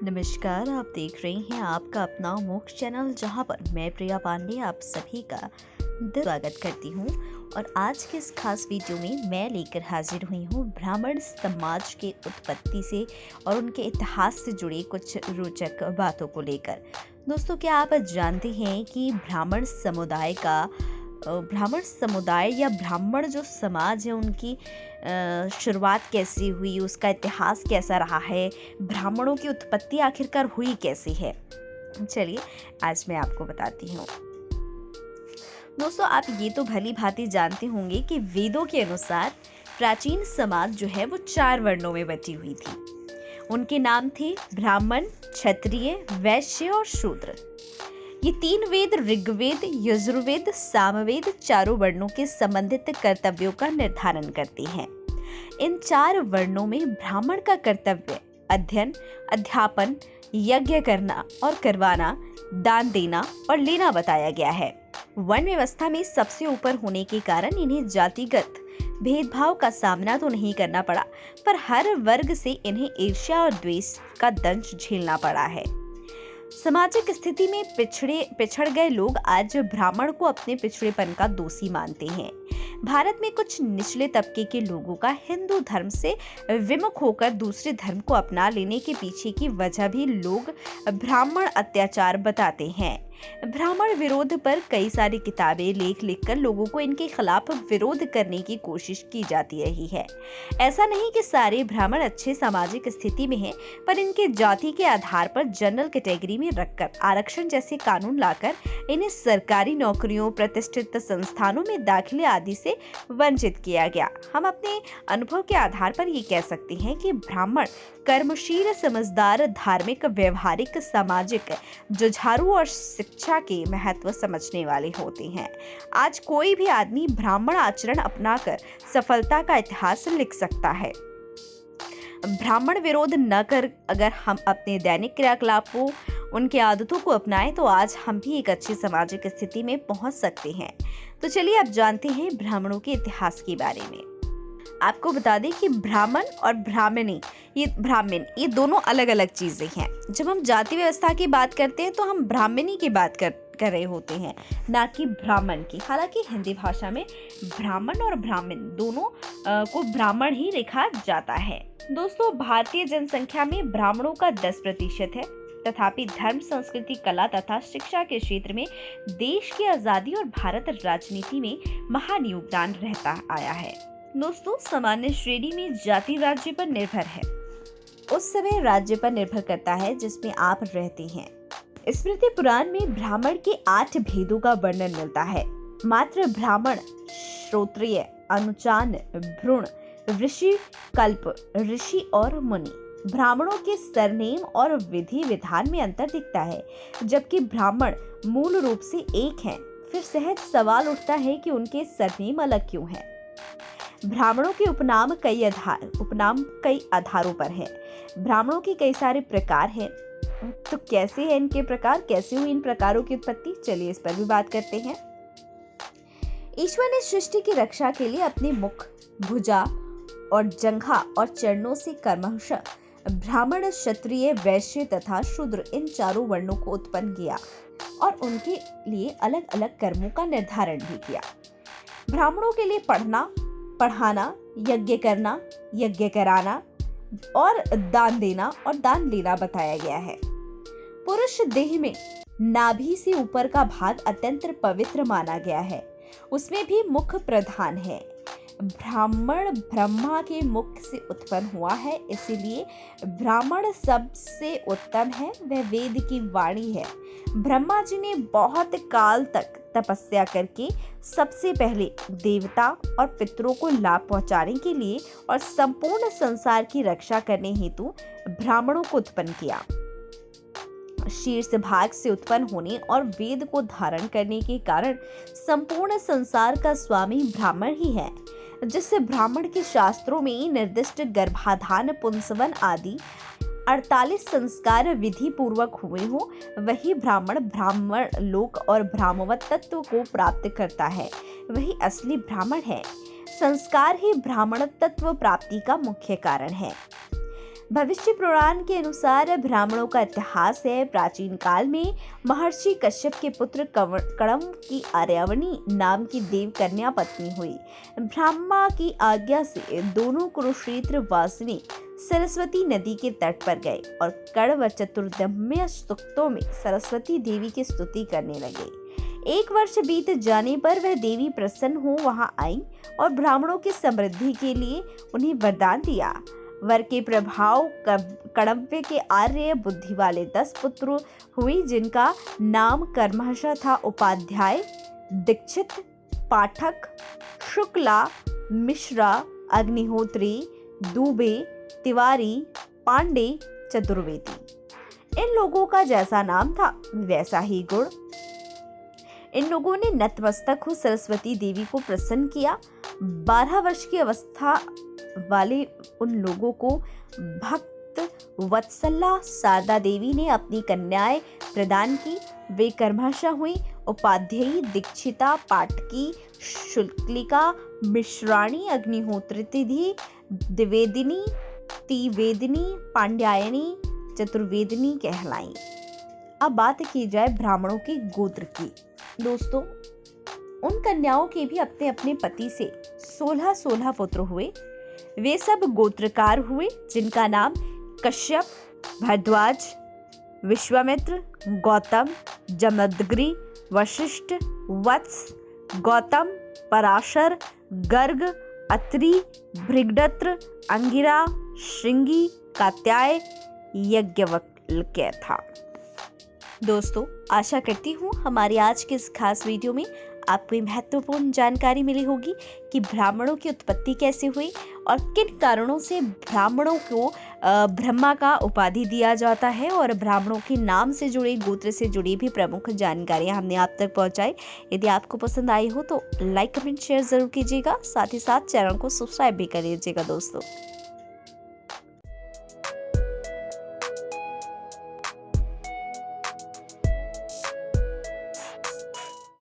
नमस्कार, आप देख रहे हैं आपका अपना मोक्ष चैनल, जहां पर मैं प्रिया पांडे आप सभी का दिल स्वागत करती हूं। और आज के इस खास वीडियो में मैं लेकर हाजिर हुई हूं ब्राह्मण समाज के उत्पत्ति से और उनके इतिहास से जुड़ी कुछ रोचक बातों को लेकर। दोस्तों, क्या आप जानते हैं कि ब्राह्मण समुदाय या ब्राह्मण जो समाज है उनकी शुरुआत कैसी हुई, उसका इतिहास कैसा रहा है, ब्राह्मणों की उत्पत्ति आखिरकार हुई कैसी है। चलिए आज मैं आपको बताती हूँ। दोस्तों, आप ये तो भली भांति जानते होंगे कि वेदों के अनुसार प्राचीन समाज जो है वो 4 वर्णों में बटी हुई थी। उनके नाम थे ब्राह्मण, क्षत्रिय, वैश्य और शूद्र। ये 3 वेद ऋग्वेद, यजुर्वेद, सामवेद चारों वर्णों के संबंधित कर्तव्यों का निर्धारण करते हैं। इन 4 वर्णों में ब्राह्मण का कर्तव्य अध्ययन, अध्यापन, यज्ञ करना और करवाना, दान देना और लेना बताया गया है। वर्ण व्यवस्था में सबसे ऊपर होने के कारण इन्हें जातिगत भेदभाव का सामना तो नहीं करना पड़ा, पर हर वर्ग से इन्हें ईर्ष्या और द्वेष का दंश झेलना पड़ा है। सामाजिक स्थिति में पिछड़ गए लोग आज ब्राह्मण को अपने पिछड़ेपन का दोषी मानते हैं। भारत में कुछ निचले तबके के लोगों का हिंदू धर्म से विमुख होकर दूसरे धर्म को अपना लेने के पीछे की वजह भी लोग ब्राह्मण अत्याचार बताते हैं। ब्राह्मण विरोध पर कई सारी किताबें लेख लिखकर लोगों को इनके खिलाफ विरोध करने की कोशिश की जाती रही है। ऐसा नहीं कि सारे ब्राह्मण अच्छे सामाजिक स्थिति में हैं, पर इनके जाति के आधार पर जनरल कैटेगरी में रखकर आरक्षण जैसे कानून लाकर इन्हें सरकारी नौकरियों, प्रतिष्ठित संस्थानों में दाखिले आदि से वंचित किया गया। हम अपने अनुभव के आधार पर ये कह सकते हैं कि ब्राह्मण कर्मशील, समझदार, धार्मिक, व्यवहारिक, सामाजिक, जुझारू और शिक्षा के महत्व समझने वाले होते हैं। आज कोई भी आदमी ब्राह्मण आचरण अपनाकर सफलता का इतिहास लिख सकता है। ब्राह्मण विरोध न कर अगर हम अपने दैनिक क्रियाकलापों, उनके आदतों को अपनाएं तो आज हम भी एक अच्छी सामाजिक स्थिति में पहुंच सकते हैं। तो चलिए अब जानते हैं ब्राह्मणों के इतिहास के बारे में। आपको बता दें कि ब्राह्मण और ब्राह्मण ये दोनों अलग अलग चीजें हैं। जब हम जाति व्यवस्था की बात करते हैं तो हम ब्राह्मणी की बात कर रहे होते हैं, ना कि ब्राह्मण की। हालांकि हिंदी भाषा में ब्राह्मण और ब्राह्मण दोनों को ब्राह्मण ही लिखा जाता है। दोस्तों, भारतीय जनसंख्या में ब्राह्मणों का 10% है। तथापि धर्म, संस्कृति, कला तथा शिक्षा के क्षेत्र में देश की आजादी और भारत राजनीति में महान योगदान रहता आया है। दोस्तों, सामान्य श्रेणी में जाति राज्य पर निर्भर है। उस समय राज्य पर निर्भर करता है जिसमें आप रहते हैं। स्मृति पुराण में ब्राह्मण के 8 भेदों का वर्णन मिलता है। मात्र ब्राह्मण, श्रोत्रिय, अनुचान, भ्रूण, ऋषि, कल्प, ऋषि और मुनि। ब्राह्मणों के सरनेम और विधि विधान में अंतर दिखता है। जबकि ब्राह्मण मूल रूप से एक हैं, फिर सहज सवाल उठता है कि उनके सरनेम अलग क्यों हैं। ब्राह्मणों के उपनाम कई आधारों पर है। ब्राह्मणों के कई सारे प्रकार हैं। तो कैसे हैं इनके प्रकार, कैसे हुई इन प्रकारों की उत्पत्ति, चलिए इस पर भी बात करते हैं। ईश्वर ने सृष्टि की रक्षा के लिए अपने मुख, भुजा और जंघा और चरणों से क्रमशः ब्राह्मण, क्षत्रिय, वैश्य तथा शूद्र इन 4 वर्णों को उत्पन्न किया और उनके लिए अलग अलग कर्मों का निर्धारण भी किया। ब्राह्मणों के लिए पढ़ना, पढ़ाना, यज्ञ करना, यज्ञ कराना और दान देना और दान लेना बताया गया है। पुरुष देह में नाभि से ऊपर का भाग अत्यंत पवित्र माना गया है। उसमें भी मुख प्रधान है। ब्राह्मण ब्रह्मा के मुख से उत्पन्न हुआ है, इसीलिए ब्राह्मण सबसे उत्तम है। वह वेद की वाणी है। ब्रह्मा जी ने बहुत काल तक तपस्या करके सबसे पहले देवता और पितरों को लाभ पहुंचाने के लिए और संपूर्ण संसार की रक्षा करने हेतु ब्राह्मणों को उत्पन्न किया। शीर्ष भाग से उत्पन्न होने और वेद को धारण करने के कारण संपूर्ण संसार का स्वामी ब्राह्मण ही है। जिससे ब्राह्मण के शास्त्रों में निर्दिष्ट गर्भाधान, पुंसवन आदि 48 संस्कार विधि पूर्वक हुए हो, वही ब्राह्मण लोक और ब्राह्मवत तत्व को प्राप्त करता है। वही असली ब्राह्मण है। संस्कार ही ब्राह्मण तत्व प्राप्ति का मुख्य कारण है। भविष्य पुराण के अनुसार ब्राह्मणों का इतिहास है। प्राचीन काल में महर्षि कश्यप के पुत्र कणव की आर्यावनी नाम की देव कन्या पत्नी हुई। ब्रह्मा की आज्ञा से दोनों कुरुक्षेत्र वासिनी सरस्वती नदी के तट पर गए और कण्व चतुर्दम्य सूक्तों में सरस्वती देवी की स्तुति करने लगे। 1 वर्ष बीत जाने पर वह देवी प्रसन्न हो वहां आई और ब्राह्मणों की समृद्धि के लिए उन्हें वरदान दिया। वर के प्रभाव कण्व के आर्य बुद्धि वाले 10 पुत्र हुए, जिनका नाम क्रमशः था उपाध्याय, दीक्षित, पाठक, शुक्ला, मिश्रा, अग्निहोत्री, दुबे, तिवारी, पांडे, चतुर्वेदी। इन लोगों का जैसा नाम था वैसा ही गुण। इन लोगों ने नतमस्तक हो सरस्वती देवी को प्रसन्न किया। 12 वर्ष की अवस्था वाले उन लोगों को भक्त वत्सला शारदा देवी ने अपनी कन्याएं प्रदान की। वे क्रमशः हुई उपाध्यायी, दीक्षिता, पाटकी, शुक्लिका, मिश्राणी, अग्निहोत्री, द्विवेदिनी, त्रिवेदिनी, पांड्यायनी, चतुर्वेदिनी कहलाई। अब बात की जाए ब्राह्मणों के गोत्र की। दोस्तों, उन कन्याओं के भी अपने अपने पति से 16 पुत्र हुए। वे सब गोत्रकार हुए, जिनका नाम कश्यप, भारद्वाज, विश्वामित्र, गौतम, जमदग्नि, वशिष्ठ, वत्स, गौतम, पराशर, गर्ग, अत्रि, भृगदत्र, अंगिरा, श्रृंगी, कात्याय, यज्ञवल्क्य था। दोस्तों, आशा करती हूँ हमारी आज के इस खास वीडियो में आपको महत्वपूर्ण जानकारी मिली होगी कि ब्राह्मणों की उत्पत्ति कैसे हुई और किन कारणों से ब्राह्मणों को ब्रह्मा का उपाधि दिया जाता है, और ब्राह्मणों के नाम से जुड़े, गोत्र से जुड़ी भी प्रमुख जानकारियां हमने आप तक पहुंचाई। यदि आपको पसंद आई हो तो लाइक, कमेंट, शेयर जरूर कीजिएगा। साथ ही साथ चैनल को सब्सक्राइब भी कर लीजिएगा दोस्तों।